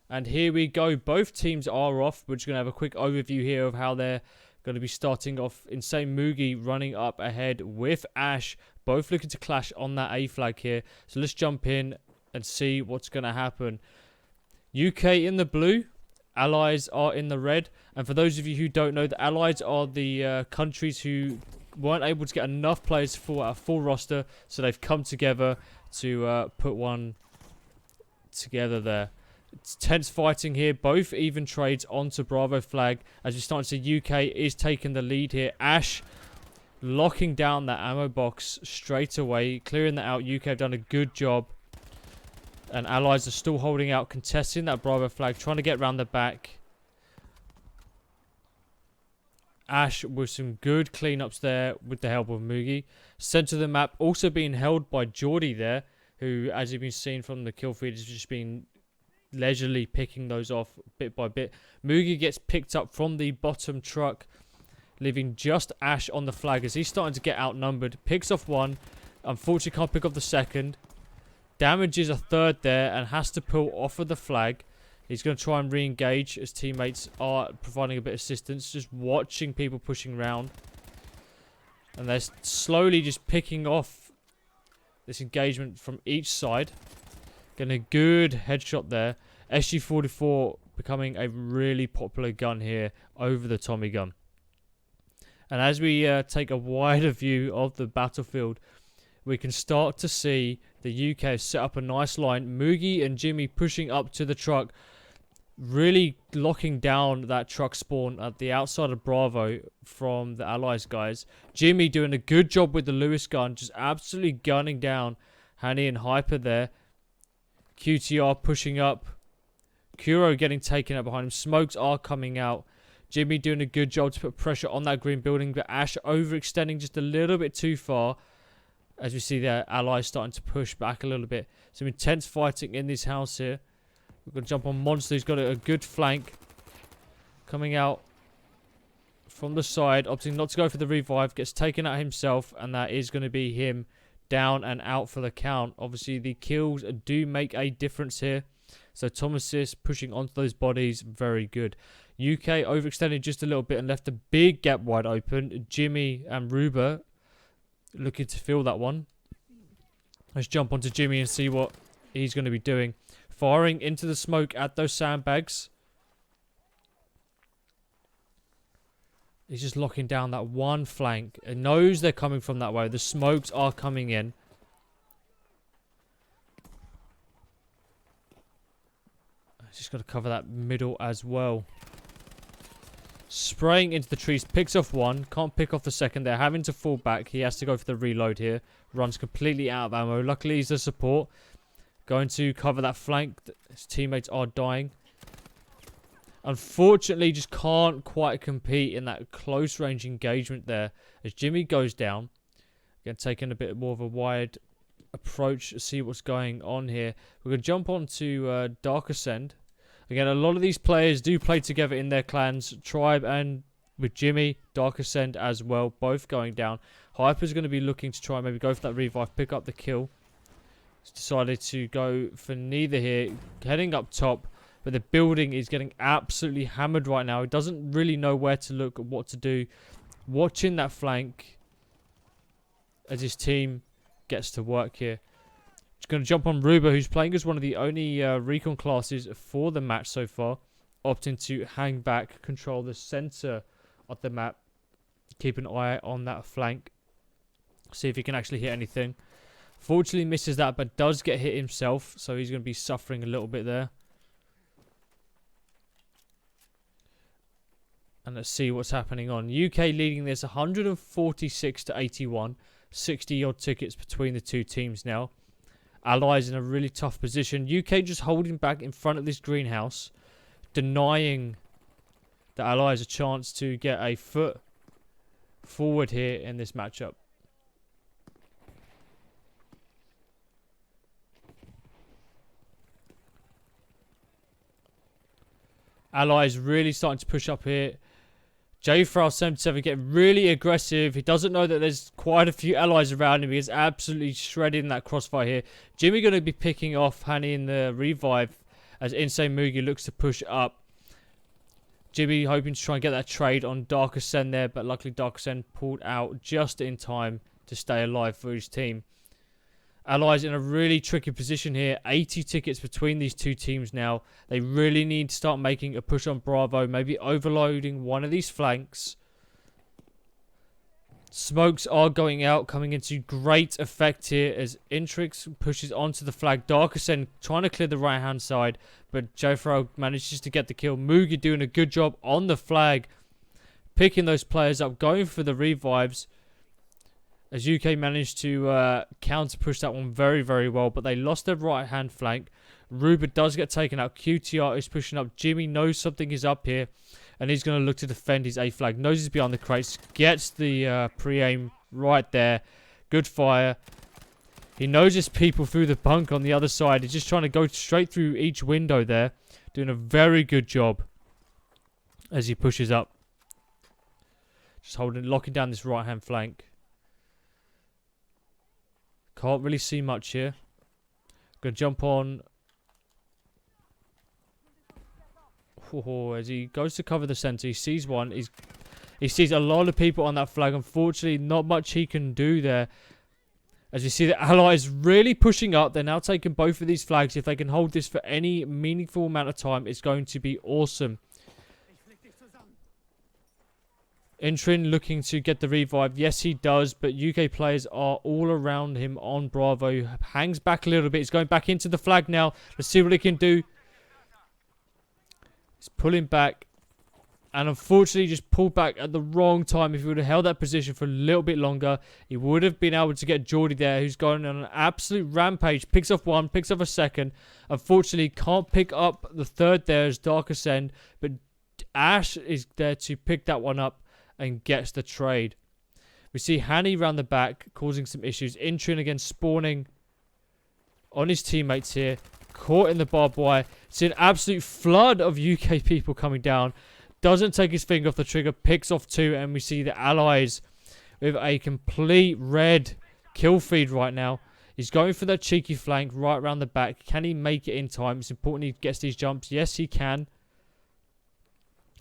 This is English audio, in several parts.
And here we go. Both teams are off. We're just going to have a quick overview here of how they're going to be starting off. Insane Mugi running up ahead with Ash. Both looking to clash on that A flag here. So let's jump in and see what's going to happen. UK in the blue. Allies are in the red. And for those of you who don't know, the Allies are the countries who weren't able to get enough players for a full roster. So they've come together to put one together there. It's tense fighting here. Both even trades onto Bravo flag. As we start to see, UK is taking the lead here. Ash locking down that ammo box straight away. Clearing that out. UK have done a good job. And Allies are still holding out, contesting that Bravo flag, trying to get around the back. Ash with some good cleanups there with the help of Mugi. Center of the map also being held by Geordie there, who, as you've been seeing from the kill feed, has just been leisurely picking those off bit by bit. Mugi gets picked up from the bottom truck, leaving just Ash on the flag as he's starting to get outnumbered. Picks off one. Unfortunately, can't pick off the second. Damages a third there and has to pull off of the flag. He's going to try and re-engage. His teammates are providing a bit of assistance, just watching people pushing around. And they're slowly just picking off this engagement from each side. Getting a good headshot there. SG-44 becoming a really popular gun here over the Tommy gun. And as we take a wider view of the battlefield, we can start to see the UK set up a nice line. Mugi and Jimmy pushing up to the truck, really locking down that truck spawn at the outside of Bravo from the Allies guys. Jimmy doing a good job with the Lewis gun, just absolutely gunning down Hani and Hyper there. QTR pushing up. Kuro getting taken out behind him. Smokes are coming out. Jimmy doing a good job to put pressure on that green building, but Ash overextending just a little bit too far. As we see their allies starting to push back a little bit. Some intense fighting in this house here. We're going to jump on Monster. He's got a good flank. Coming out from the side. Opting not to go for the revive. Gets taken out himself. And that is going to be him down and out for the count. Obviously, the kills do make a difference here. So Thomasis pushing onto those bodies. Very good. UK overextended just a little bit and left a big gap wide open. Jimmy and Ruba looking to fill that one. Let's jump onto Jimmy and see what he's going to be doing. Firing into the smoke at those sandbags. He's just locking down that one flank. He knows they're coming from that way. The smokes are coming in. He's just got to cover that middle as well. Spraying into the trees, picks off one, can't pick off the second. They're having to fall back. He has to go for the reload here. Runs completely out of ammo. Luckily, he's the support. Going to cover that flank. His teammates are dying. Unfortunately, just can't quite compete in that close range engagement there. As Jimmy goes down. Again, taking a bit more of a wide approach to see what's going on here. We're going to jump on to Dark Ascend. Again, a lot of these players do play together in their clans. Tribe and with Jimmy, Dark Ascend as well. Both going down. Hyper's going to be looking to try and maybe go for that revive. Pick up the kill. He's decided to go for neither here. Heading up top. But the building is getting absolutely hammered right now. He doesn't really know where to look or what to do. Watching that flank as his team gets to work here. Just going to jump on Ruba, who's playing as one of the only recon classes for the match so far. Opting to hang back, control the center of the map. Keep an eye on that flank. See if he can actually hit anything. Fortunately misses that, but does get hit himself. So he's going to be suffering a little bit there. And let's see what's happening on. UK leading this 146 to 81. 60 odd tickets between the two teams now. Allies in a really tough position. UK just holding back in front of this greenhouse. Denying the Allies a chance to get a foot forward here in this matchup. Allies really starting to push up here. JFRL77 getting really aggressive. He doesn't know that there's quite a few allies around him. He is absolutely shredding that crossfire here. Jimmy going to be picking off Hani in the revive. as Insane Mugi looks to push up. Jimmy hoping to try and get that trade on Dark Ascend there, but luckily Dark Ascend pulled out just in time to stay alive for his team. Allies in a really tricky position here. 80 tickets between these two teams now. They really need to start making a push on Bravo, maybe overloading one of these flanks. Smokes are going out, coming into great effect here as Intrix pushes onto the flag. Dark Ascend trying to clear the right-hand side, but Jofro manages to get the kill. Mugi doing a good job on the flag, picking those players up, going for the revives. As UK managed to counter-push that one very, very well, but they lost their right-hand flank. Ruba does get taken out. QTR is pushing up. Jimmy knows something is up here, and he's going to look to defend his A flag. Knows he's behind the crates. Gets the pre-aim right there. Good fire. He knows there's people through the bunk on the other side. He's just trying to go straight through each window there. Doing a very good job as he pushes up. Just locking down this right-hand flank. Can't really see much here. Gonna jump on. Oh, as he goes to cover the center, he sees one. He sees a lot of people on that flag. Unfortunately, not much he can do there. As you see, the Allies really pushing up. They're now taking both of these flags. If they can hold this for any meaningful amount of time, it's going to be awesome. Intrin looking to get the revive. Yes, he does, but UK players are all around him on Bravo. Hangs back a little bit. He's going back into the flag now. Let's see what he can do. He's pulling back. And unfortunately, just pulled back at the wrong time. If he would have held that position for a little bit longer, he would have been able to get Geordie there, who's going on an absolute rampage. Picks off one, picks off a second. Unfortunately, can't pick up the third there as Dark Ascend. But Ash is there to pick that one up and gets the trade. We see Hanny round the back, causing some issues. Intrin again spawning on his teammates here. Caught in the barbed wire. It's an absolute flood of UK people coming down. Doesn't take his finger off the trigger. Picks off two. And we see the Allies with a complete red kill feed right now. He's going for that cheeky flank right around the back. Can he make it in time? It's important he gets these jumps. Yes, he can.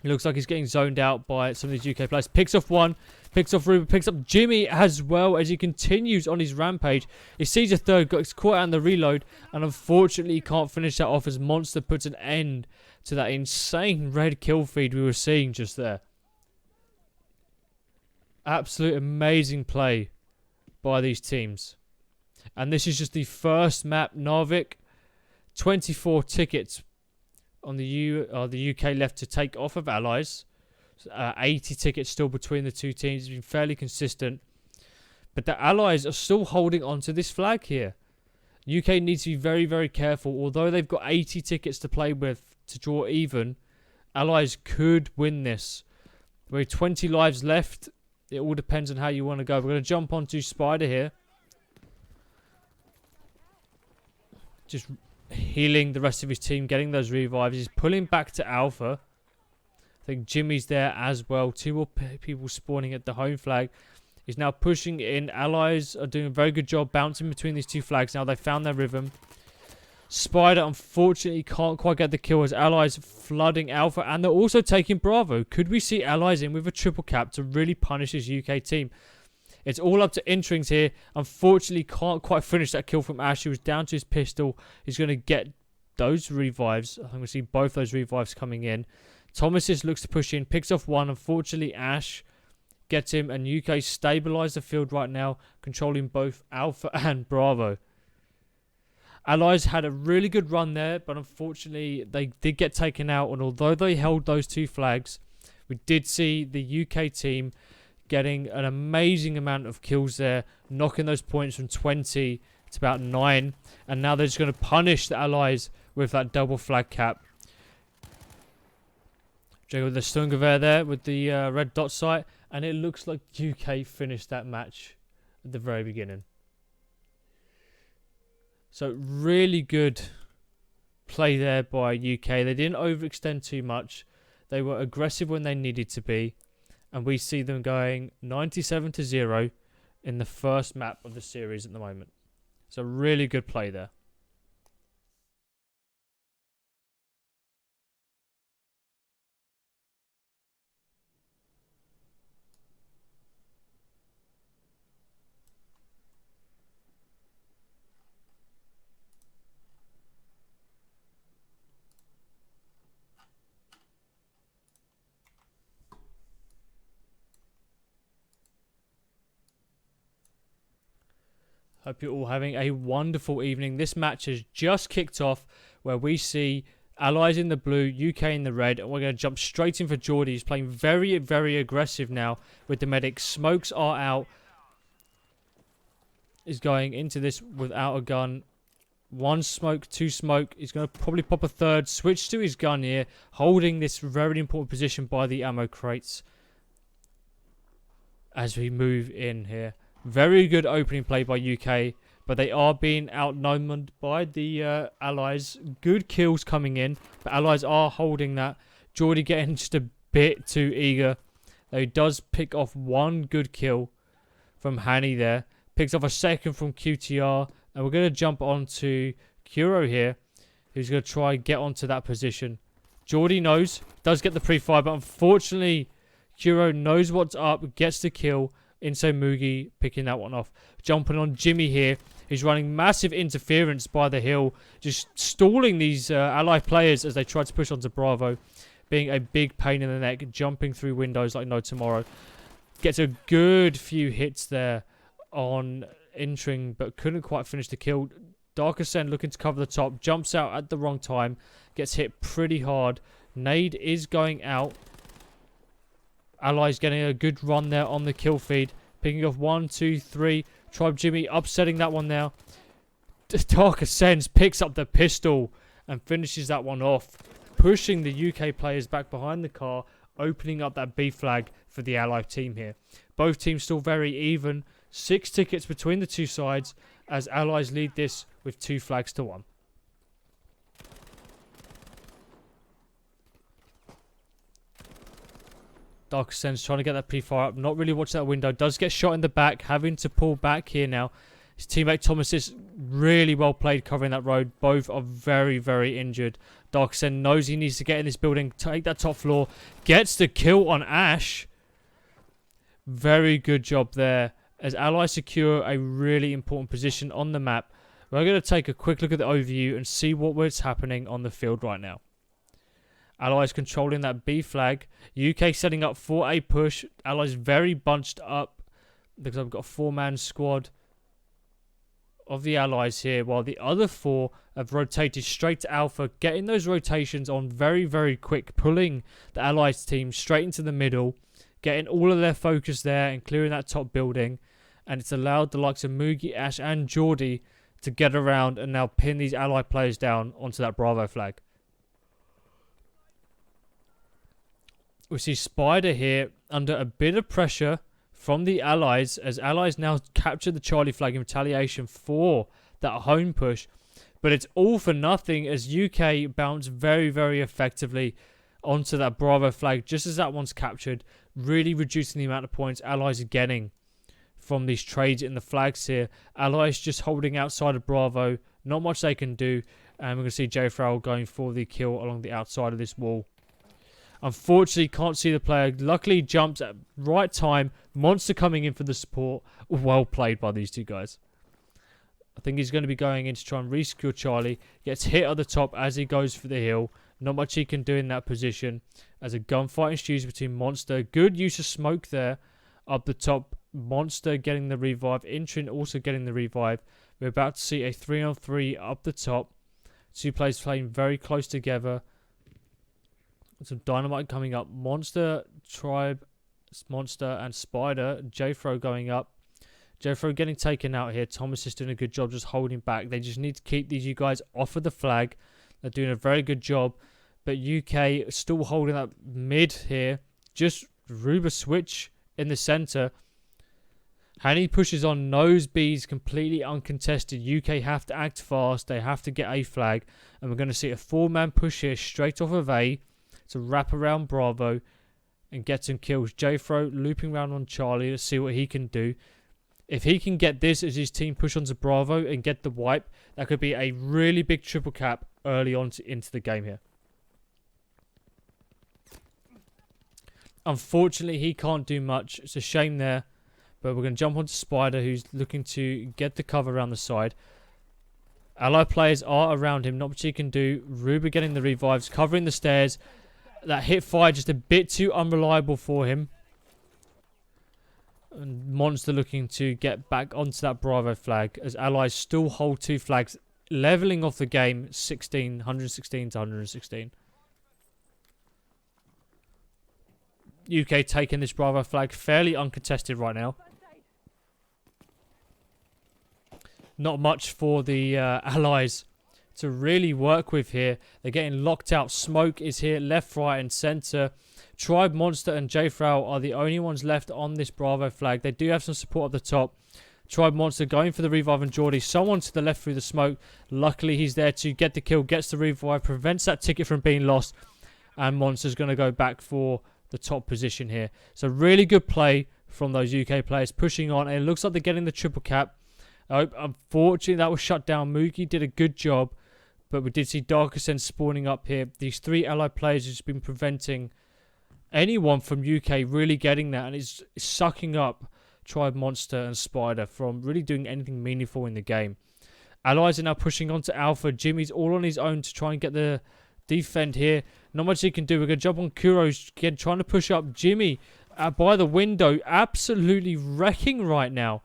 It looks like he's getting zoned out by some of these UK players. Picks off one. Picks off Ruben. Picks up Jimmy as well as he continues on his rampage. He sees a third. Gets caught out in the reload. And unfortunately, he can't finish that off as Monster puts an end to that insane red kill feed we were seeing just there. Absolute amazing play by these teams. And this is just the first map. Narvik. 24 tickets on the UK left to take off of Allies. 80 tickets still between the two teams. It's been fairly consistent. But the Allies are still holding on to this flag here. UK needs to be very, very careful. Although they've got 80 tickets to play with to draw even, Allies could win this. With 20 lives left, it all depends on how you want to go. We're going to jump onto Spider here. Just healing the rest of his team, getting those revives. He's pulling back to Alpha. I think Jimmy's there as well. Two more people spawning at the home flag. He's now pushing in. Allies are doing a very good job bouncing between these two flags. Now they found their rhythm. Spider unfortunately can't quite get the kill as Allies flooding Alpha, and they're also taking Bravo. Could we see Allies in with a triple cap to really punish this UK team? It's all up to Intrings here. Unfortunately, can't quite finish that kill from Ash. He was down to his pistol. He's going to get those revives. I think we see both those revives coming in. Thomas looks to push in. Picks off one. Unfortunately, Ash gets him. And UK stabilise the field right now, controlling both Alpha and Bravo. Allies had a really good run there, but unfortunately, they did get taken out. And although they held those two flags, we did see the UK team getting an amazing amount of kills there, knocking those points from 20 to about 9. And now they're just going to punish the Allies with that double flag cap. Jay with the Stungewehr there with the red dot sight. And it looks like UK finished that match at the very beginning. So really good play there by UK. They didn't overextend too much. They were aggressive when they needed to be. And we see them going 97-0 in the first map of the series at the moment. So really good play there. Hope you're all having a wonderful evening. This match has just kicked off where we see Allies in the blue, UK in the red, and we're going to jump straight in for Geordie. He's playing very, very aggressive now with the medics. Smokes are out. He's going into this without a gun. One smoke, two smoke. He's going to probably pop a third. Switch to his gun here, holding this very important position by the ammo crates as we move in here. Very good opening play by UK, but they are being outnumbered by the Allies. Good kills coming in, but Allies are holding that. Geordie getting just a bit too eager. He does pick off one good kill from Hani there. Picks off a second from QTR. And we're going to jump on to Kuro here, who's going to try and get onto that position. Geordie knows, does get the pre-fire, but unfortunately, Kuro knows what's up, gets the kill. Inso Mugi picking that one off. Jumping on Jimmy here. He's running massive interference by the hill. Just stalling these ally players as they try to push onto Bravo. Being a big pain in the neck. Jumping through windows like no tomorrow. Gets a good few hits there on entering, but couldn't quite finish the kill. Dark Ascend looking to cover the top. Jumps out at the wrong time. Gets hit pretty hard. Nade is going out. Allies getting a good run there on the kill feed. Picking off 1, 2, 3. Tribe Jimmy upsetting that one now. Dark Ascends picks up the pistol and finishes that one off. Pushing the UK players back behind the car. Opening up that B flag for the Allied team here. Both teams still very even. 6 tickets between the two sides as Allies lead this with 2 flags to 1. Dark Ascend's trying to get that pre-fire up. Not really watching that window. Does get shot in the back. Having to pull back here now. His teammate Thomas is really well played covering that road. Both are very, very injured. Dark Ascend knows he needs to get in this building. Take that top floor. Gets the kill on Ash. Very good job there. As Allies secure a really important position on the map. We're going to take a quick look at the overview and see what's happening on the field right now. Allies controlling that B flag. UK setting up for a push. Allies very bunched up because I've got a 4-man squad of the Allies here, while the other 4 have rotated straight to Alpha, getting those rotations on very, very quick, pulling the Allies team straight into the middle, getting all of their focus there and clearing that top building. And it's allowed the likes of Mugi, Ash and Geordie to get around and now pin these Allied players down onto that Bravo flag. We see Spider here under a bit of pressure from the Allies as Allies now capture the Charlie flag in retaliation for that home push. But it's all for nothing as UK bounce very, very effectively onto that Bravo flag just as that one's captured, really reducing the amount of points Allies are getting from these trades in the flags here. Allies just holding outside of Bravo, not much they can do, and we're going to see J Frowell going for the kill along the outside of this wall. Unfortunately, can't see the player. Luckily, jumps at right time. Monster coming in for the support. Well played by these two guys. I think he's going to be going in to try and resecure Charlie. Gets hit at the top as he goes for the hill. Not much he can do in that position as a gunfight ensues between Monster. Good use of smoke there up the top. Monster getting the revive. Intrin also getting the revive. We're about to see a 3-on-3 up the top. 2 players playing very close together. Some dynamite coming up. Monster, Tribe, Monster and Spider. J-Fro going up. J-Fro getting taken out here. Thomas is doing a good job just holding back. They just need to keep these you guys off of the flag. They're doing a very good job. But UK still holding up mid here. Just Ruba switch in the center. Hani pushes on nose B's completely uncontested. UK have to act fast. They have to get a flag. And we're going to see a 4-man push here straight off of A to wrap around Bravo and get some kills. J-Fro looping around on Charlie to see what he can do. If he can get this as his team push onto Bravo and get the wipe, that could be a really big triple cap early on into the game here. Unfortunately, he can't do much. It's a shame there. But we're going to jump onto Spider, who's looking to get the cover around the side. Allied players are around him. Not much he can do. Ruba getting the revives, covering the stairs. That hit fire just a bit too unreliable for him. And Monster looking to get back onto that Bravo flag as Allies still hold 2 flags, leveling off the game 116 to 116. UK taking this Bravo flag fairly uncontested right now. Not much for the Allies to really work with here. They're getting locked out. Smoke is here left, right and centre. Tribe, Monster and J-Frau are the only ones left on this Bravo flag. They do have some support at the top. Tribe, Monster going for the revive and Geordie. Someone to the left through the smoke. Luckily he's there to get the kill, gets the revive, prevents that ticket from being lost. And Monster's going to go back for the top position here. So really good play from those UK players pushing on. And it looks like they're getting the triple cap. Unfortunately that was shut down. Moogie did a good job. But we did see Dark Ascent spawning up here. These 3 allied players has been preventing anyone from UK really getting that, and it's sucking up Tribe, Monster and Spider from really doing anything meaningful in the game. Allies are now pushing on to Alpha. Jimmy's all on his own to try and get the defend here. Not much he can do. We're going to jump on Kuro's again, trying to push up. Jimmy by the window, absolutely wrecking right now.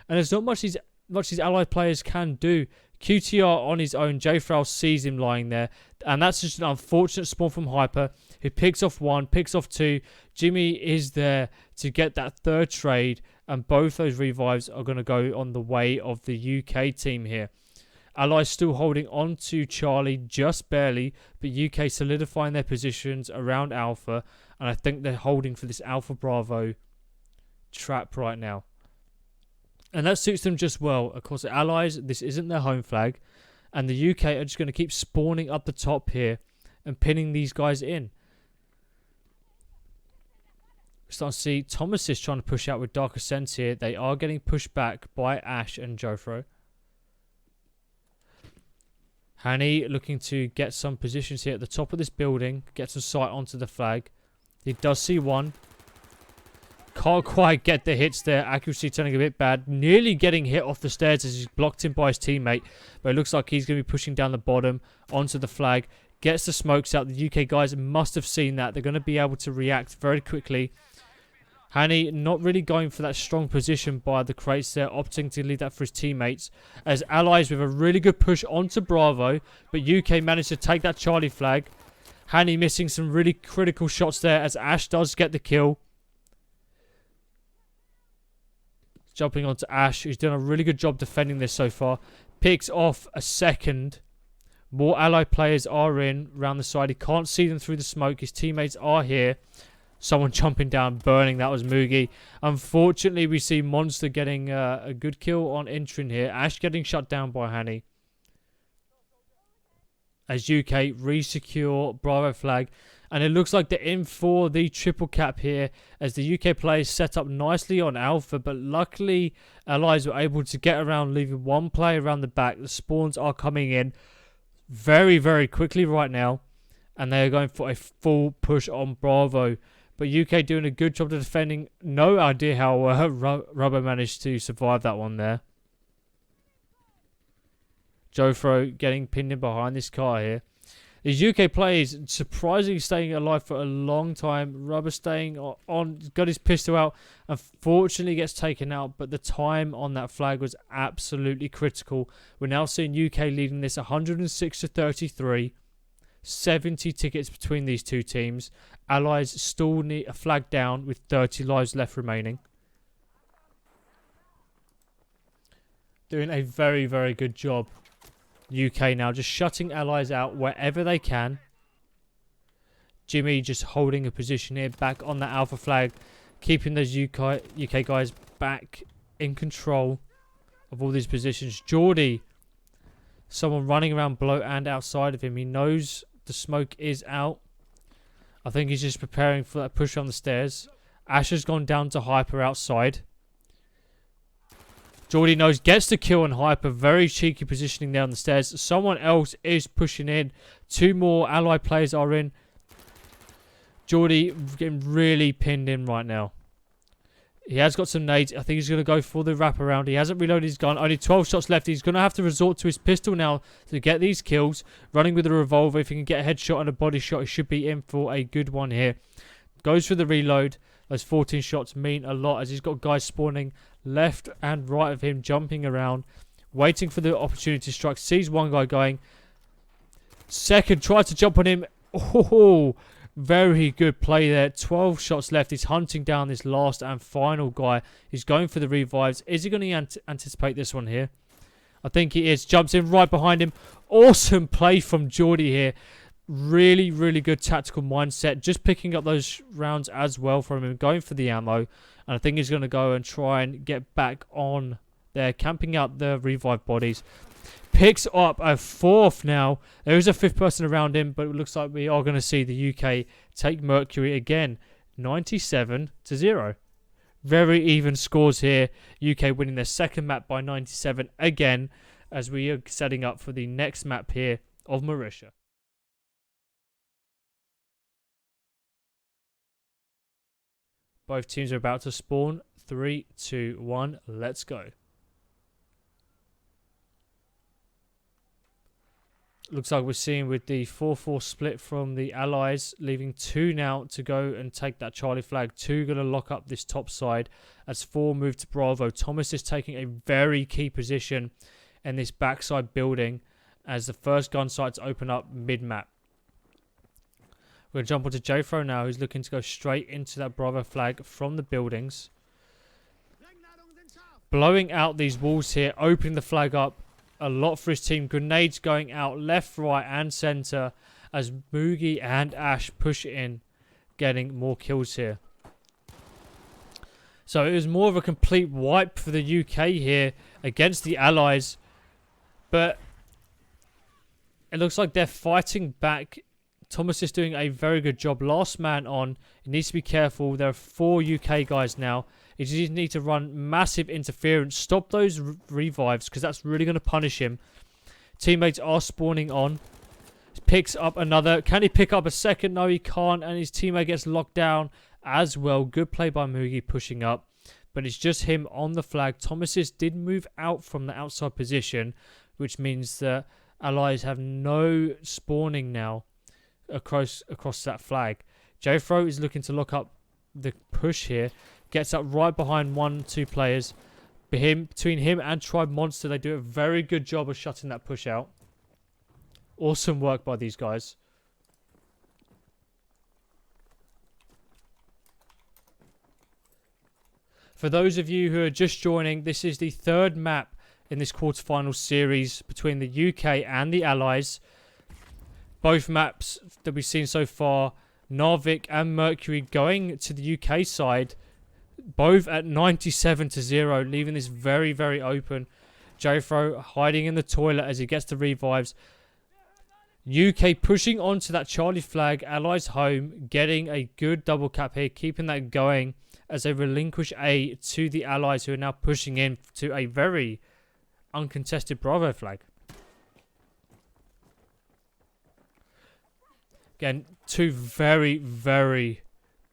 And there's not much these allied players can do. QTR on his own. J-Frau sees him lying there. And that's just an unfortunate spawn from Hyper, who picks off 1, picks off 2. Jimmy is there to get that 3rd trade. And both those revives are going to go on the way of the UK team here. Allies still holding on to Charlie just barely. But UK solidifying their positions around Alpha. And I think they're holding for this Alpha Bravo trap right now. And that suits them just well. Of course, the Allies, this isn't their home flag. And the UK are just going to keep spawning up the top here and pinning these guys in. We're starting to see Thomas is trying to push out with Dark Ascent here. They are getting pushed back by Ash and Jofro. Hani looking to get some positions here at the top of this building. Get some sight onto the flag. He does see one. Can't quite get the hits there. Accuracy turning a bit bad. Nearly getting hit off the stairs as he's blocked in by his teammate. But it looks like he's going to be pushing down the bottom onto the flag. Gets the smokes out. The UK guys must have seen that. They're going to be able to react very quickly. Hani not really going for that strong position by the crates there. Opting to leave that for his teammates. As Allies with a really good push onto Bravo. But UK managed to take that Charlie flag. Hani missing some really critical shots there as Ash does get the kill. Jumping onto Ash, who's done a really good job defending this so far. Picks off a 2nd. More allied players are in around the side. He can't see them through the smoke. His teammates are here. Someone jumping down, burning. That was Moogie. Unfortunately, we see Monster getting a good kill on Intrin here. Ash getting shut down by Hani. As UK re-secure Bravo flag. And it looks like they're in for the triple cap here as the UK players set up nicely on Alpha. But luckily, Allies were able to get around, leaving 1 player around the back. The spawns are coming in very, very quickly right now. And they are going for a full push on Bravo. But UK doing a good job of defending. No idea how Rubber managed to survive that one there. Jofro getting pinned in behind this car here. These UK players surprisingly staying alive for a long time. Rubber staying on, got his pistol out. Unfortunately gets taken out, but the time on that flag was absolutely critical. We're now seeing UK leading this 106 to 33. 70 tickets between these two teams. Allies still need a flag down with 30 lives left remaining. Doing a very, very good job. UK now just shutting Allies out wherever they can. Jimmy just holding a position here back on that Alpha flag. Keeping those UK guys back in control of all these positions. Geordie, someone running around below and outside of him. He knows the smoke is out. I think he's just preparing for that push on the stairs. Ash has gone down to Hyper outside. Geordie knows, gets the kill on Hyper. Very cheeky positioning there on the stairs. Someone else is pushing in. 2 more allied players are in. Geordie getting really pinned in right now. He has got some nades. I think he's going to go for the wraparound. He hasn't reloaded his gun. Only 12 shots left. He's going to have to resort to his pistol now to get these kills. Running with a revolver. If he can get a headshot and a body shot, he should be in for a good one here. Goes for the reload. Those 14 shots mean a lot as he's got guys spawning left and right of him, jumping around, waiting for the opportunity to strike. Sees one guy going. Second, tries to jump on him. Oh, very good play there. 12 shots left. He's hunting down this last and final guy. He's going for the revives. Is he going to anticipate this one here? I think he is. Jumps in right behind him. Awesome play from Geordie here. Really, really good tactical mindset. Just picking up those rounds as well from him. Going for the ammo. And I think he's going to go and try and get back on there. Camping out the revive bodies. Picks up a fourth now. There is a fifth person around him, but it looks like we are going to see the UK take Mercury again. 97-0. Very even scores here. UK winning their second map by 97 again, as we are setting up for the next map here of Marisha. Both teams are about to spawn. 3, 2, 1. Let's go. Looks like we're seeing with the 4-4 split from the Allies, leaving 2 now to go and take that Charlie flag. 2 going to lock up this top side as 4 move to Bravo. Thomas is taking a very key position in this backside building as the first gun sites open up mid-map. We're going to jump onto Jfro now, who's looking to go straight into that Bravo flag from the buildings. Blowing out these walls here, opening the flag up. A lot for his team. Grenades going out left, right, and centre as Moogie and Ash push in, getting more kills here. So it was more of a complete wipe for the UK here against the Allies. But it looks like they're fighting back. Thomas is doing a very good job. Last man on. He needs to be careful. There are 4 UK guys now. You just need to run massive interference. Stop those revives because that's really going to punish him. Teammates are spawning on. Picks up another. Can he pick up a second? No, he can't. And his teammate gets locked down as well. Good play by Moogie pushing up. But it's just him on the flag. Thomasis did move out from the outside position, which means that Allies have no spawning now across that flag. Jfro is looking to lock up the push here. Gets up right behind 1-2 players. Between him and Tribe Monster, they do a very good job of shutting that push out. Awesome work by these guys. For those of you who are just joining, this is the third map in this quarterfinal series between the UK and the Allies. Both maps that we've seen so far, Narvik and Mercury going to the UK side, both at 97-0, leaving this very, very open. Jfro hiding in the toilet as he gets the revives. UK pushing onto that Charlie flag, Allies home, getting a good double cap here, keeping that going as they relinquish A to the Allies, who are now pushing in to a very uncontested Bravo flag. Again, 2 very, very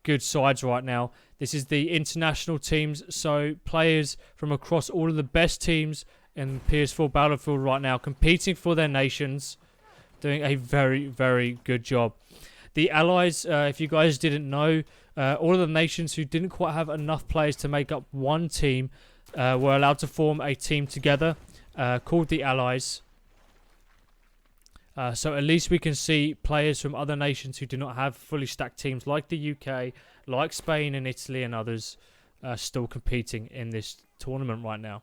good sides right now. This is the international teams, so players from across all of the best teams in PS4 Battlefield right now, competing for their nations, doing a very, very good job. The Allies, if you guys didn't know, all of the nations who didn't quite have enough players to make up one team were allowed to form a team together called the Allies. So at least we can see players from other nations who do not have fully stacked teams like the UK, like Spain and Italy and others still competing in this tournament right now.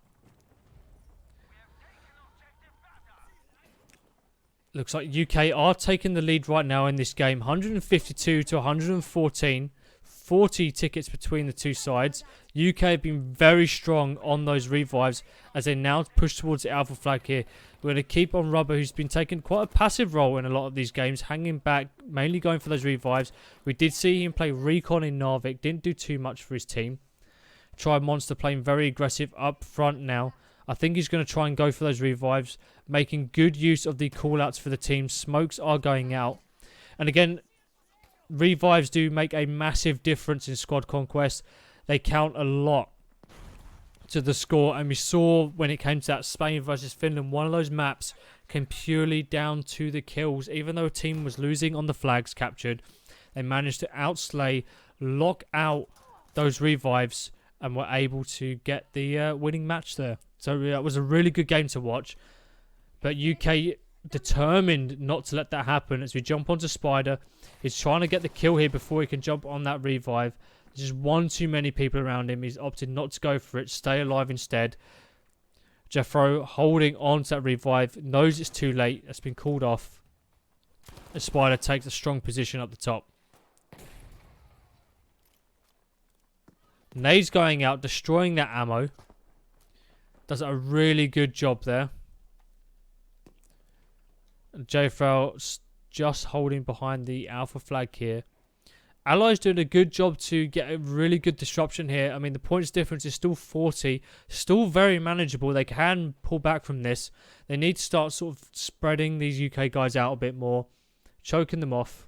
Looks like UK are taking the lead right now in this game. 152-114. 40 tickets between the two sides. UK have been very strong on those revives as they now push towards the alpha flag here. We're going to keep on Rubber, who's been taking quite a passive role in a lot of these games, hanging back, mainly going for those revives. We did see him play Recon in Narvik, didn't do too much for his team. Tribe Monster playing very aggressive up front now. I think he's going to try and go for those revives, making good use of the callouts for the team. Smokes are going out. And again, revives do make a massive difference in squad conquest. They count a lot to the score, and we saw when it came to that Spain versus Finland, one of those maps came purely down to the kills. Even though a team was losing on the flags captured, they managed to outslay, lock out those revives and were able to get the winning match there. So that was a really good game to watch. But UK determined not to let that happen as we jump onto Spider. He's trying to get the kill here before he can jump on that revive. There's just one too many people around him. He's opted not to go for it, stay alive instead. Jeffro holding on to that revive, knows it's too late. It's been called off. The Spider takes a strong position up the top. Nade's going out, destroying that ammo. Does a really good job there. Jeffro just holding behind the alpha flag here. Allies doing a good job to get a really good disruption here. I mean, the points difference is still 40. Still very manageable. They can pull back from this. They need to start sort of spreading these UK guys out a bit more. Choking them off.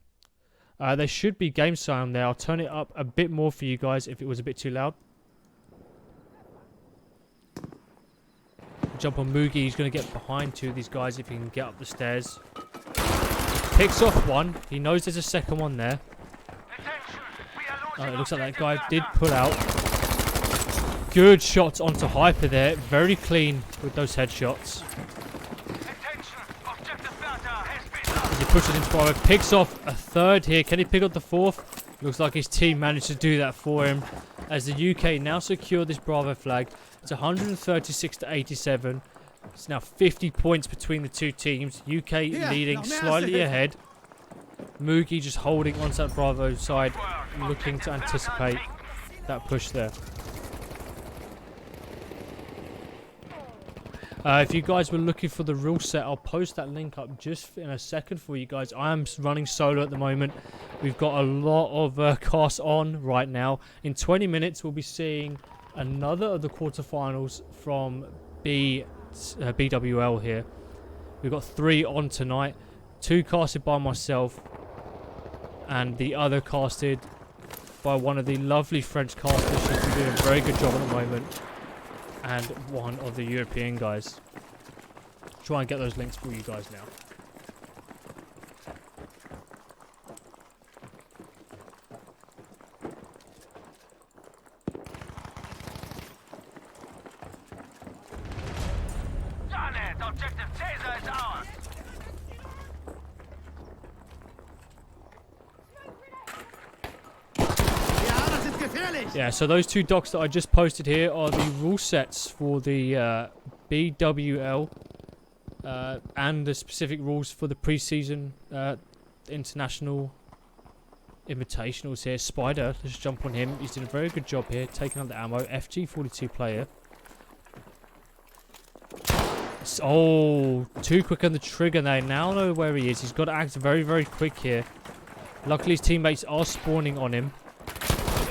There should be game sound there. I'll turn it up a bit more for you guys if it was a bit too loud. Jump on Mugi. He's going to get behind two of these guys if he can get up the stairs. Picks off one. He knows there's a second one there. It looks like that guy did pull out. Good shots onto Hyper there. Very clean with those headshots. As he pushes into Bravo, picks off a third here. Can he pick up the fourth? Looks like his team managed to do that for him. As the UK now secure this Bravo flag. It's 136 to 87. It's now 50 points between the two teams. UK leading slightly ahead. Mugi just holding onto that Bravo side, looking to anticipate that push there. If you guys were looking for the rule set, I'll post that link up just in a second for you guys. I am running solo at the moment. We've got a lot of casts on right now. In 20 minutes, we'll be seeing another of the quarterfinals from BWL here. We've got 3 on tonight. 2 casted by myself, and the other casted by one of the lovely French casters. She's doing a very good job at the moment. And one of the European guys. Try and get those links for you guys now. Done it! Objective Taser is ours! Yeah, so those 2 docs that I just posted here are the rule sets for the BWL and the specific rules for the pre-season international invitationals here. Spider, let's jump on him. He's doing a very good job here, taking out the ammo. FG42 player. Oh, too quick on the trigger. They now know where he is. He's got to act very, very quick here. Luckily, his teammates are spawning on him.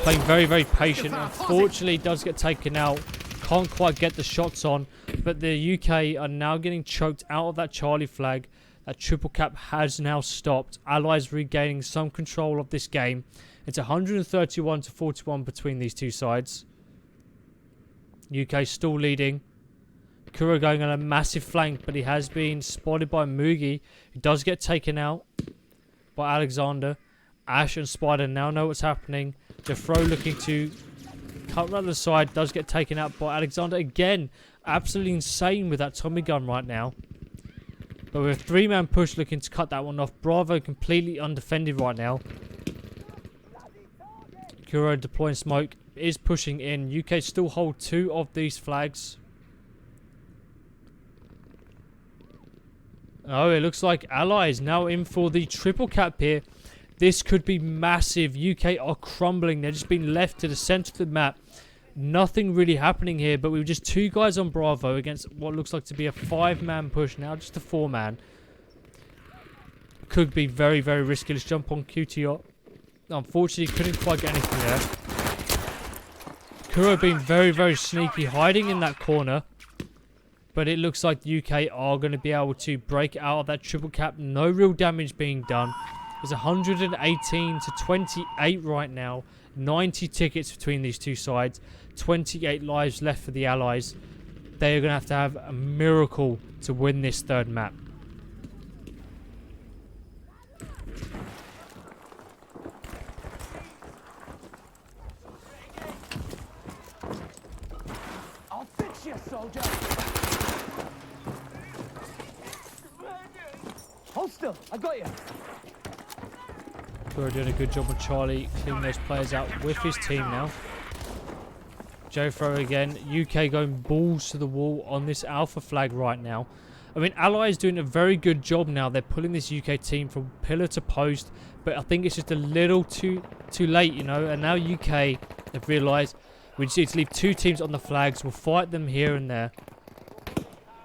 Playing very, very patient. Unfortunately, does get taken out. Can't quite get the shots on. But the UK are now getting choked out of that Charlie flag. That triple cap has now stopped. Allies regaining some control of this game. It's 131 to 41 between these two sides. UK still leading. Kuro going on a massive flank, but he has been spotted by Mugi. He does get taken out by Alexander. Ash and Spider now know what's happening. Jeffro looking to cut right to the side. Does get taken out by Alexander again. Absolutely insane with that Tommy gun right now. But with a 3-man push looking to cut that one off. Bravo completely undefended right now. Kuro deploying smoke. Is pushing in. UK still hold 2 of these flags. Oh, it looks like Allies now in for the triple cap here. This could be massive. UK are crumbling. They're just being left to the center of the map. Nothing really happening here, but we were just 2 guys on Bravo against what looks like to be a 5-man push. Now just a 4-man. Could be very, very risky. Let's jump on QTO. Unfortunately, couldn't quite get anything there. Kuro being very, very sneaky, hiding in that corner. But it looks like the UK are going to be able to break out of that triple cap. No real damage being done. There's 118 to 28 right now. 90 tickets between these two sides. 28 lives left for the Allies. They are going to have a miracle to win this 3rd map. Hold still. I got you. We're doing a good job on Charlie, cleaning those players out with his team now. Joe throw again. UK going balls to the wall on this alpha flag right now. I mean, Ally is doing a very good job now. They're pulling this UK team from pillar to post, but I think it's just a little too late, you know. And now UK have realised we just need to leave 2 teams on the flags. We'll fight them here and there.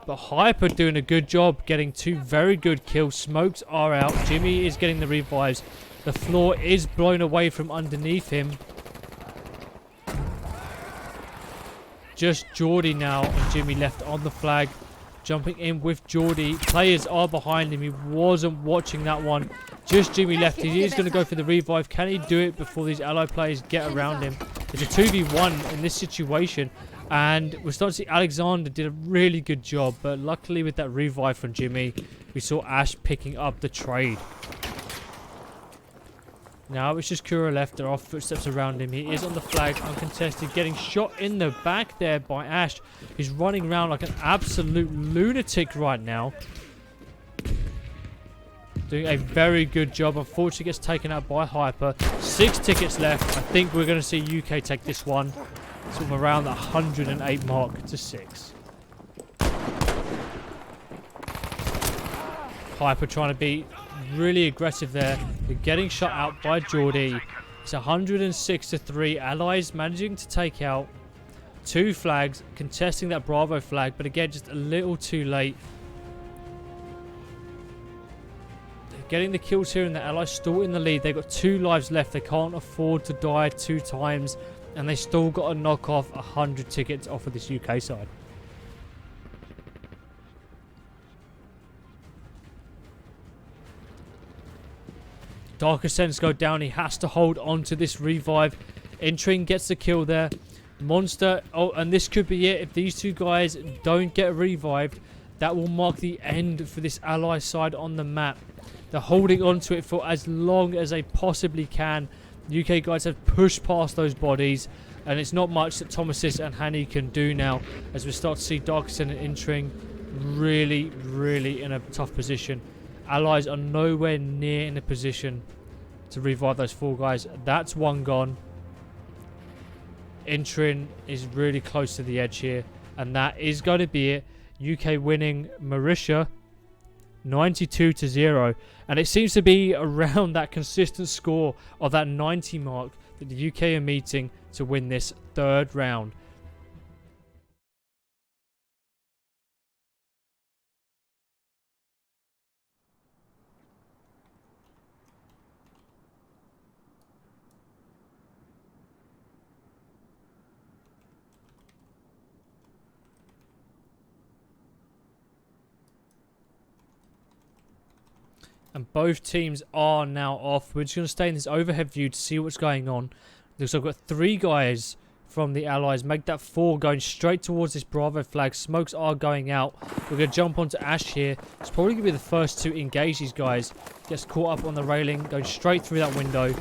But Hyper doing a good job getting 2 very good kills. Smokes are out. Jimmy is getting the revives. The floor is blown away from underneath him. Just Geordie now and Jimmy left on the flag. Jumping in with Geordie. Players are behind him. He wasn't watching that one. Just Jimmy left. He is going to go for the revive. Can he do it before these ally players get around him? It's a 2v1 in this situation. And we're starting to see Alexander did a really good job. But luckily with that revive from Jimmy, we saw Ash picking up the trade. Now it's just Kura left. There are footsteps around him. He is on the flag, uncontested, getting shot in the back there by Ash. He's running around like an absolute lunatic right now. Doing a very good job. Unfortunately gets taken out by Hyper. 6 tickets left. I think we're going to see UK take this one. Sort of around the 108 mark to 6. Hyper trying to be really aggressive there. They're getting shot out by Geordie. It's 106 to 3. Allies managing to take out 2 flags, contesting that Bravo flag, but again, just a little too late. They're getting the kills here, and the Allies still in the lead. They've got 2 lives left. They can't afford to die 2 times, and they still got to knock off 100 tickets off of this UK side. Dark Ascents go down. He has to hold on to this revive. Entering gets the kill there. Monster. Oh, and this could be it. If these 2 guys don't get revived, that will mark the end for this ally side on the map. They're holding on to it for as long as they possibly can. UK guys have pushed past those bodies, and it's not much that Thomasis and Hanny can do now, as we start to see Dark Ascent and Entering really in a tough position. Allies are nowhere near in a position to revive those 4 guys. That's 1 gone. Entering is really close to the edge here. And that is going to be it. UK winning Marisha 92 to 0. And it seems to be around that consistent score of that 90 mark that the UK are meeting to win this 3rd round. And both teams are now off. We're just going to stay in this overhead view to see what's going on. So I've got 3 guys from the Allies. Make that 4 going straight towards this Bravo flag. Smokes are going out. We're going to jump onto Ash here. It's probably going to be the first to engage these guys. Gets caught up on the railing. Going straight through that window.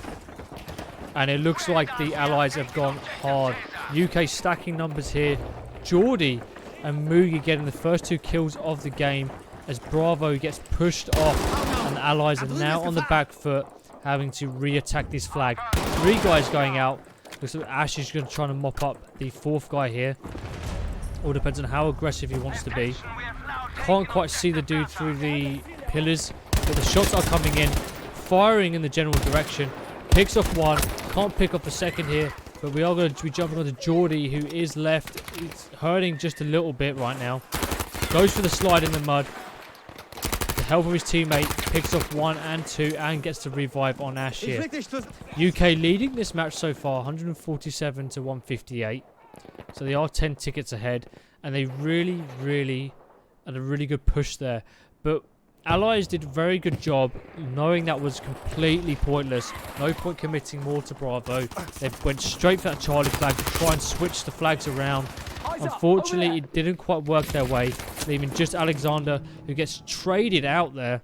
And it looks like the Allies have gone hard. UK stacking numbers here. Geordie and Mugi getting the first 2 kills of the game, as Bravo gets pushed off, and the Allies are now on the back foot, having to re-attack this flag. 3 guys going out. Looks like Ash is going to try to mop up the 4th guy here. All depends on how aggressive he wants to be. Can't quite see the dude through the pillars, but the shots are coming in, firing in the general direction. Picks off 1, can't pick up the 2nd here, but we are going to be jumping onto Geordie, who is left. It's hurting just a little bit right now. Goes for the slide in the mud. Help of his teammate, picks off 1 and 2 and gets the revive on Ash here. UK leading this match so far, 147 to 158. So they are 10 tickets ahead, and they really had a really good push there. But Allies did a very good job, knowing that was completely pointless. No point committing more to Bravo. They went straight for that Charlie flag to try and switch the flags around. Unfortunately, it didn't quite work their way, leaving just Alexander, who gets traded out there.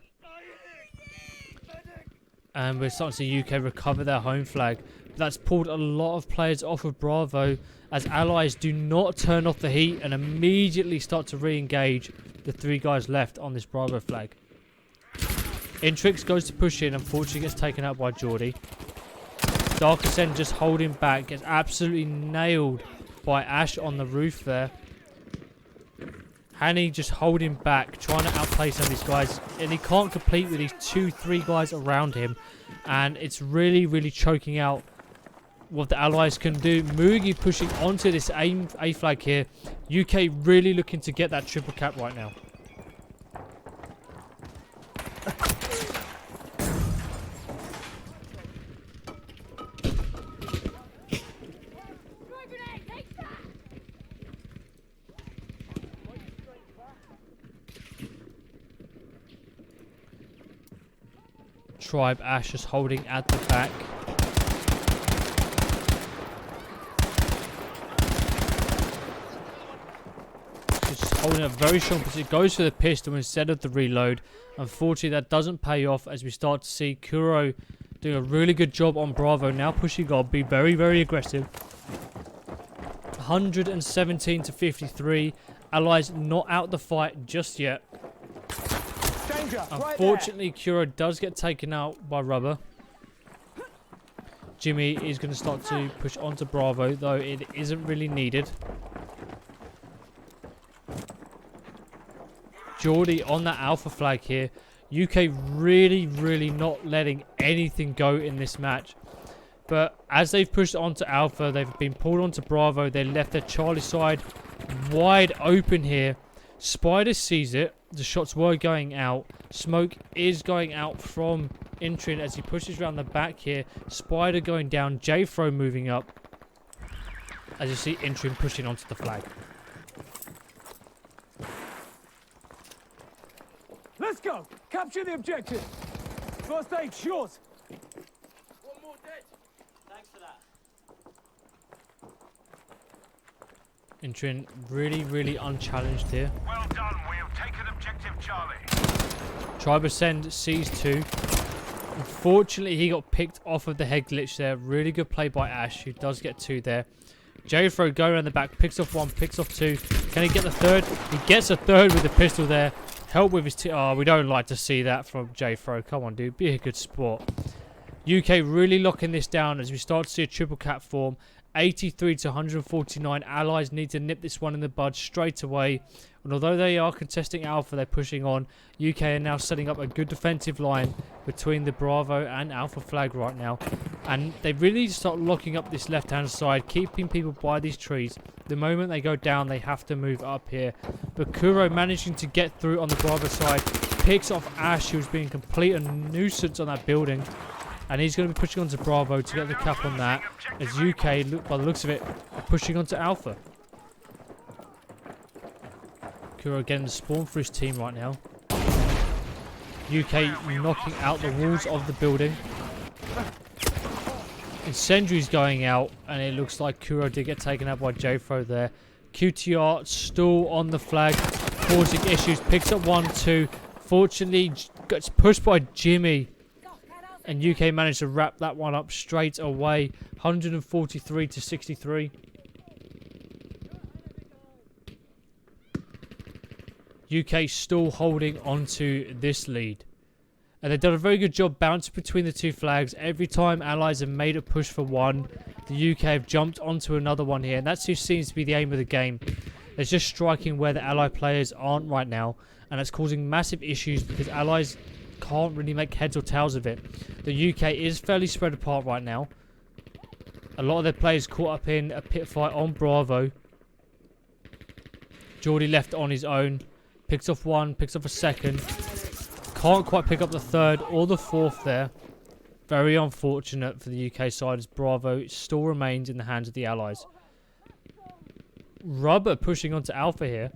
And we're starting to see UK recover their home flag. That's pulled a lot of players off of Bravo, as Allies do not turn off the heat and immediately start to re-engage the 3 guys left on this Bravo flag. Intrix goes to push in, unfortunately gets taken out by Geordie. Dark Ascend just holding back, gets absolutely nailed by Ash on the roof there. Hanny just holding back, trying to outplay some of these guys, and he can't complete with these 2-3 guys around him, and it's really, really choking out what the Allies can do. Mugi pushing onto this A flag here. UK really looking to get that triple cap right now. Tribe Ash just holding at the back. Just holding a very strong position. Goes for the pistol instead of the reload. Unfortunately, that doesn't pay off as we start to see Kuro doing a really good job on Bravo. Now pushing on, be very, very aggressive. 117 to 53. Allies not out the fight just yet. Unfortunately, Kuro does get taken out by Rubber. Jimmy is going to start to push onto Bravo, though it isn't really needed. Geordie on that Alpha flag here. UK really, really not letting anything go in this match. But as they've pushed onto Alpha, they've been pulled onto Bravo. They left their Charlie side wide open here. Spider sees it. The shots were going out. Smoke is going out from Intrin as he pushes around the back here. Spider going down. J-Throw moving up. As you see Intrin pushing onto the flag. Let's go. Capture the objective. First aid, yours. One more dead. Thanks for that. Intrin really, really unchallenged here. Well done. We have taken objective Charlie. Tribe Ascend sees 2. Unfortunately, he got picked off of the head glitch there. Really good play by Ash, who does get 2 there. J-Throw going around the back, picks off 1, picks off 2. Can he get the 3rd? He gets a 3rd with the pistol there. Help with his... Oh, we don't like to see that from J-Throw. Come on, dude. Be a good sport. UK really locking this down as we start to see a triple cap form. 83 to 149. Allies need to nip this one in the bud straight away. And although they are contesting Alpha, they're pushing on. UK are now setting up a good defensive line between the Bravo and Alpha flag right now. And they really need to start locking up this left-hand side, keeping people by these trees. The moment they go down, they have to move up here. But Kuro managing to get through on the Bravo side. Picks off Ash, who's being complete a nuisance on that building. And he's going to be pushing onto Bravo to get the cap on that. As UK, by the looks of it, pushing onto Alpha. Kuro getting the spawn for his team right now. UK knocking out the walls of the building. Incendiary's going out, and it looks like Kuro did get taken out by J-Throw there. QTR still on the flag, causing issues. Picks up 1, 2. Fortunately, gets pushed by Jimmy. And UK managed to wrap that one up straight away. 143 to 63. UK still holding onto this lead. And they've done a very good job bouncing between the 2 flags. Every time Allies have made a push for one, the UK have jumped onto another one here. And that just seems to be the aim of the game. It's just striking where the Ally players aren't right now. And it's causing massive issues because Allies can't really make heads or tails of it. The UK is fairly spread apart right now. A lot of their players caught up in a pit fight on Bravo. Geordie left on his own. Picks off 1, picks off a 2nd. Can't quite pick up the 3rd or the 4th there. Very unfortunate for the UK side as Bravo still remains in the hands of the Allies. Rubber pushing onto Alpha here.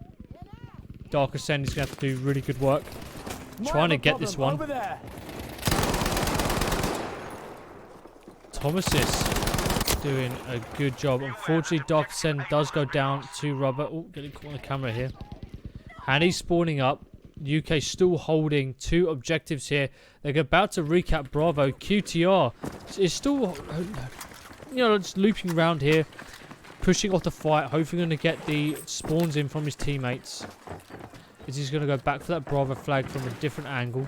Dark Ascend is going to have to do really good work. Trying to get this one. Thomas is doing a good job. Unfortunately, Dark Ascend does go down to Rubber. Oh, getting caught on the camera here. And he's spawning up. UK still holding 2 objectives here. They're about to recap Bravo. QTR is still just looping around here, pushing off the fight, hopefully going to get the spawns in from his teammates. Is he's going to go back for that Bravo flag from a different angle.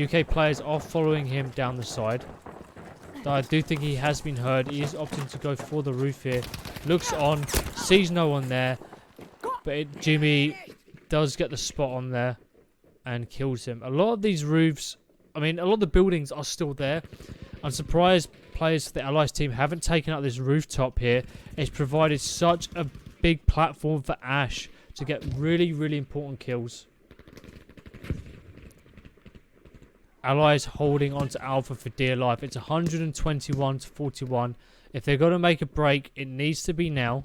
UK players are following him down the side. Though I do think he has been heard. He is opting to go for the roof here. Looks on, sees no one there. But Jimmy does get the spot on there and kills him. A lot of these roofs, a lot of the buildings are still there. I'm surprised players for the Allies team haven't taken out this rooftop here. It's provided such a big platform for Ash to get really, really important kills. Allies holding on to Alpha for dear life. It's 121 to 41. If they're going to make a break, it needs to be now.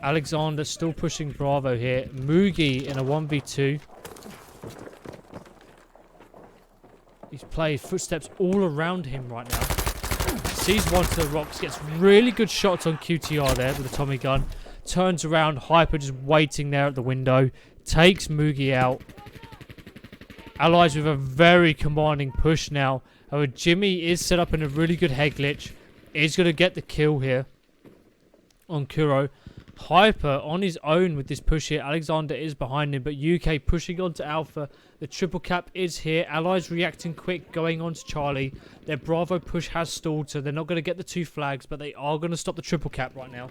Alexander still pushing Bravo here. Mugi in a 1v2. He's played footsteps all around him right now. Sees one to the rocks. Gets really good shots on QTR there with the Tommy gun. Turns around. Hyper just waiting there at the window. Takes Mugi out. Allies with a very commanding push now. However, Jimmy is set up in a really good head glitch. Is going to get the kill here on Kuro. Hyper on his own with this push here. Alexander is behind him, but UK pushing on to Alpha. The triple cap is here. Allies reacting quick, going on to Charlie. Their Bravo push has stalled, so they're not going to get the 2 flags, but they are going to stop the triple cap right now.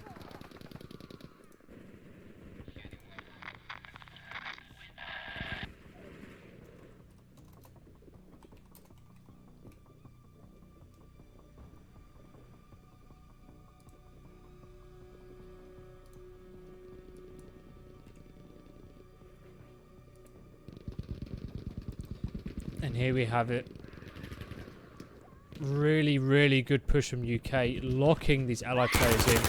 And here we have it. Really, really good push from UK. Locking these Allied players in.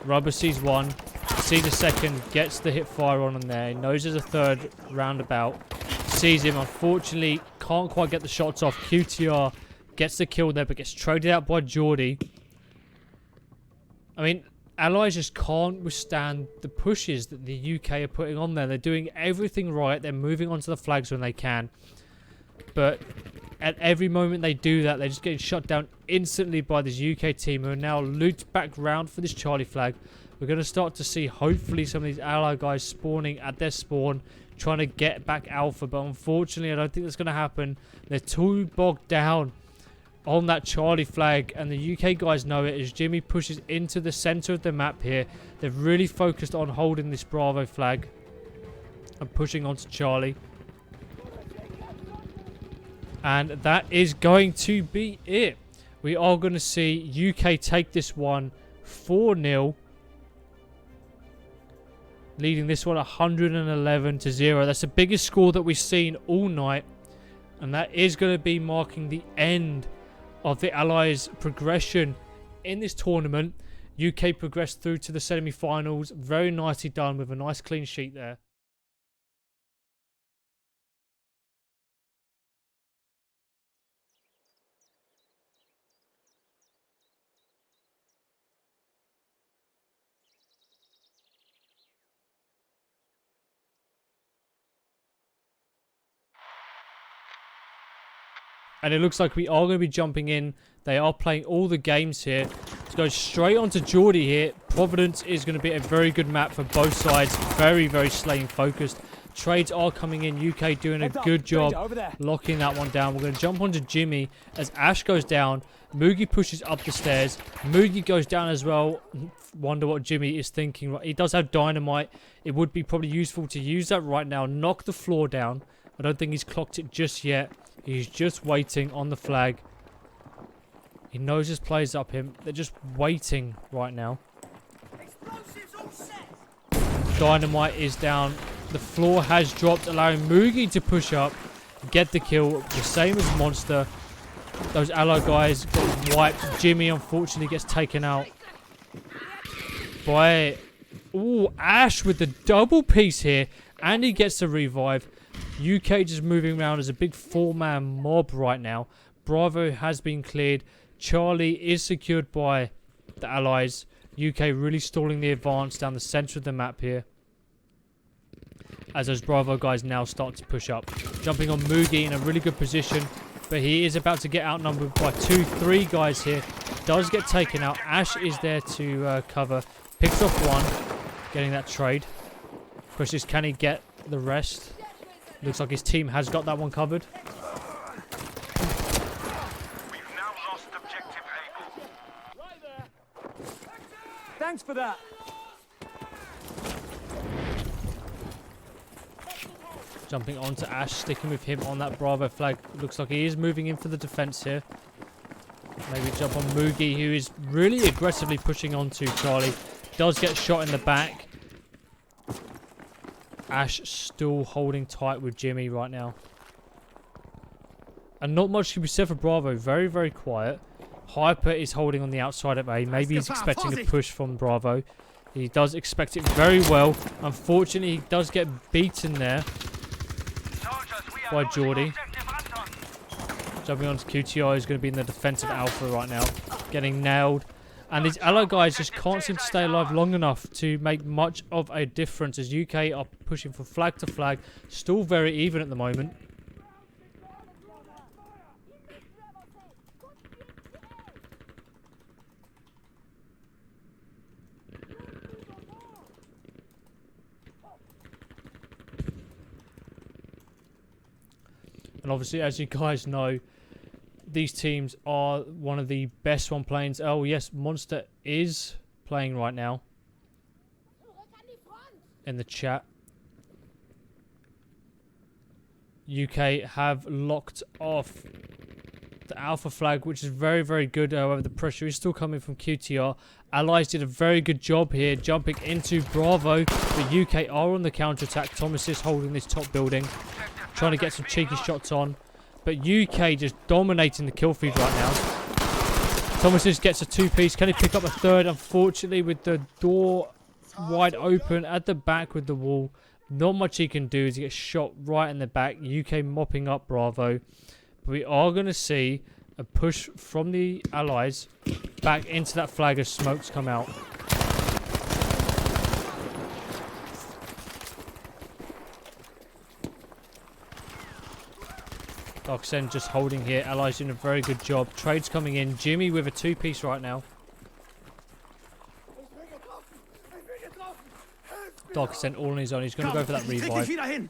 Rubber sees one. Sees a second. Gets the hip fire on there. He knows there's a third roundabout. Sees him. Unfortunately, can't quite get the shots off. QTR gets the kill there, but gets traded out by Geordie. Allies just can't withstand the pushes that the UK are putting on there. They're doing everything right. They're moving onto the flags when they can. But at every moment they do that, they're just getting shut down instantly by this UK team who are now looped back round for this Charlie flag. We're going to start to see, hopefully, some of these Ally guys spawning at their spawn, trying to get back Alpha. But unfortunately, I don't think that's going to happen. They're too bogged down on that Charlie flag. And the UK guys know it as Jimmy pushes into the center of the map here. They've really focused on holding this Bravo flag and pushing onto Charlie. And that is going to be it. We are going to see UK take this one 4-0. Leading this one 111 to 0. That's the biggest score that we've seen all night. And that is going to be marking the end of the Allies' progression in this tournament. UK progressed through to the semi-finals. Very nicely done with a nice clean sheet there. And it looks like we are going to be jumping in. They are playing all the games here. To go straight onto Geordie here. Providence is going to be a very good map for both sides. Very, very slaying focused. Trades are coming in. UK doing a good job locking that one down. We're going to jump onto Jimmy as Ash goes down. Mugi pushes up the stairs. Mugi goes down as well. Wonder what Jimmy is thinking. He does have dynamite. It would be probably useful to use that right now. Knock the floor down. I don't think he's clocked it just yet. He's just waiting on the flag. He knows his players up him. They're just waiting right now. Dynamite is down. The floor has dropped, allowing Mugi to push up, get the kill. The same as Monster. Those Ally guys got wiped. Jimmy, unfortunately, gets taken out by... Ooh, Ash with the double piece here. And he gets the revive. UK just moving around as a big 4-man mob right now. Bravo has been cleared. Charlie is secured by the Allies. UK really stalling the advance down the center of the map here. As those Bravo guys now start to push up. Jumping on Mugi in a really good position. but he is about to get outnumbered by 2-3 guys here. Does get taken out. Ash is there to cover. Picks off one, getting that trade. Pushes, can he get the rest? Looks like his team has got that one covered. We've now lost objective Able. Right there. Thanks for that. Jumping onto Ash, sticking with him on that Bravo flag. Looks like he is moving in for the defense here. Maybe jump on Mugi, who is really aggressively pushing onto Charlie. Does get shot in the back. Ash still holding tight with Jimmy right now. And not much can be said for Bravo. Very, very quiet. Hyper is holding on the outside of A. Maybe he's expecting a push from Bravo. He does expect it very well. Unfortunately, he does get beaten there by Geordie. Jumping onto QTI is going to be in the defensive alpha right now. Getting nailed. And these allied guys just can't seem to stay alive long enough to make much of a difference as UK are pushing from flag to flag. Still very even at the moment. And obviously, as you guys know, these teams are one of the best one playing. Oh yes, Monster is playing right now in the chat. UK have locked off the alpha flag, which is very, very good. However, the pressure is still coming from QTR. Allies did a very good job here, jumping into Bravo. The UK are on the counter-attack. Thomas is holding this top building, trying to get some cheeky shots on. But UK just dominating the kill feed right now. Thomas just gets a two-piece. Can he pick up a third? Unfortunately, with the door wide open at the back with the wall, not much he can do as he gets shot right in the back. UK mopping up Bravo. But we are going to see a push from the Allies back into that flag as smokes come out. Darksen just holding here. Allies doing a very good job. Trades coming in. Jimmy with a two-piece right now. Darksen all on his own. He's going to go for that revive.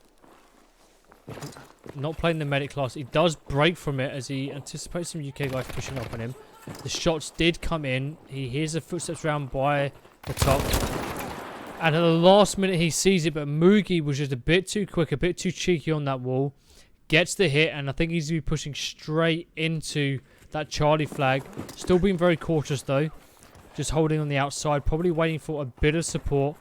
Not playing the medic class. He does break from it as he anticipates some UK guys pushing up on him. The shots did come in. He hears the footsteps round by the top. And at the last minute he sees it, but Mugi was just a bit too quick, a bit too cheeky on that wall. Gets the hit, and I think he's going to be pushing straight into that Charlie flag. Still being very cautious though. Just holding on the outside, probably waiting for a bit of support.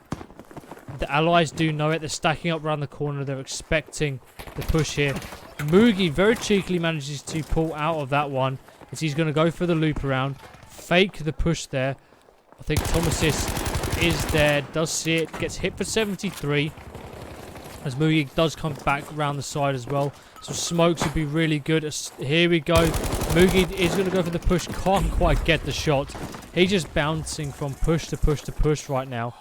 The Allies do know it. They're stacking up around the corner. They're expecting the push here. Mugi very cheekily manages to pull out of that one as he's going to go for the loop around. Fake the push there. I think Thomasis is there. Does see it. Gets hit for 73. As Mugi does come back around the side as well. So smokes would be really good. Here we go. Mugi is going to go for the push. Can't quite get the shot. He's just bouncing from push to push to push right now.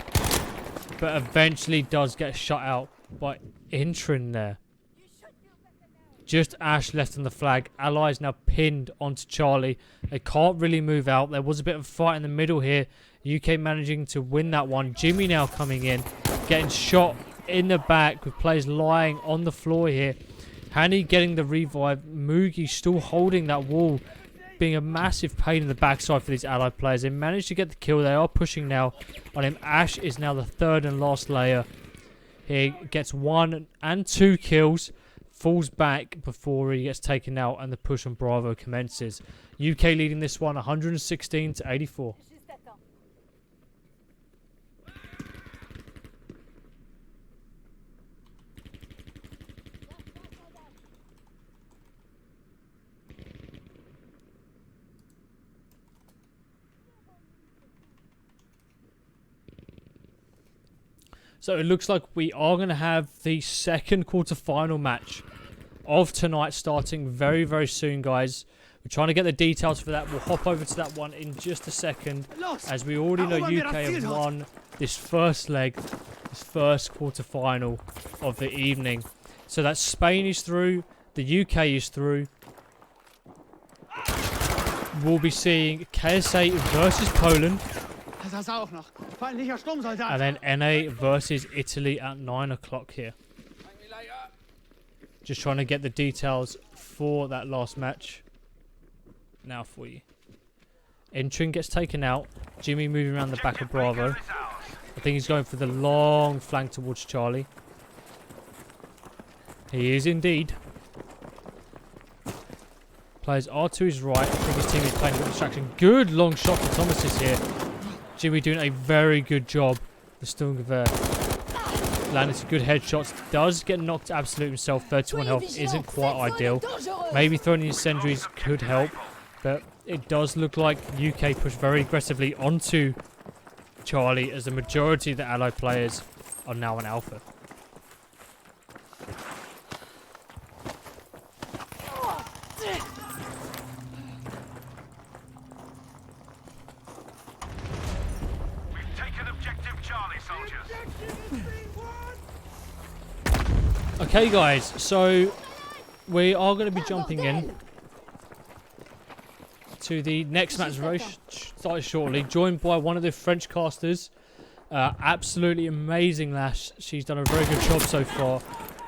But eventually does get shut out by Intrin there. Just Ash left on the flag. Allies now pinned onto Charlie. They can't really move out. There was a bit of a fight in the middle here. UK managing to win that one. Jimmy now coming in. Getting shot in the back with players lying on the floor here. Hani getting the revive. Mugi still holding that wall. Being a massive pain in the backside for these allied players. They managed to get the kill. They are pushing now on him. Ash is now the third and last layer. He gets 1 and 2 kills. Falls back before he gets taken out and the push on Bravo commences. UK leading this one 116 to 84. So it looks like we are going to have the second quarterfinal match of tonight starting very, very soon, guys. We're trying to get the details for that. We'll hop over to that one in just a second. As we already know, UK have won this first leg, this first quarterfinal of the evening. So that Spain is through, the UK is through, will be seeing KSA versus Poland, Das auch noch. Feindlicher Sturmsoldat. and then NA versus Italy at 9 o'clock here. Just trying to get the details for that last match now for you. Entering gets taken out. Jimmy moving around the back of Bravo. Is ours. I think he's going for the long flank towards Charlie. He is indeed. Plays R to his right. I think his team is playing a bit of distraction. Good long shot for Thomas here. Jimmy doing a very good job. The Sturmgewehr landing some good headshots. Does get knocked absolute himself. 31 health isn't quite ideal. Maybe throwing in incendiaries could help. But it does look like UK push very aggressively onto Charlie as the majority of the allied players are now on Alpha. We've taken objective Charlie, soldiers. Okay guys, so we are going to be jumping in to the next match very started shortly, joined by one of the French casters. Absolutely amazing lash. She's done a very good job so far.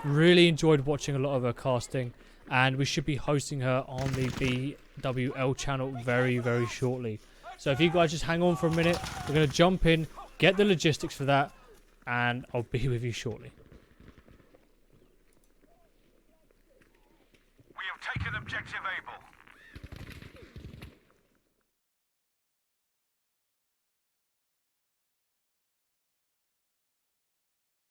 Really enjoyed watching a lot of her casting, and we should be hosting her on the BWL channel very, very shortly. So if you guys just hang on for a minute, we're going to jump in, get the logistics for that, and I'll be with you shortly. We have taken objective Able.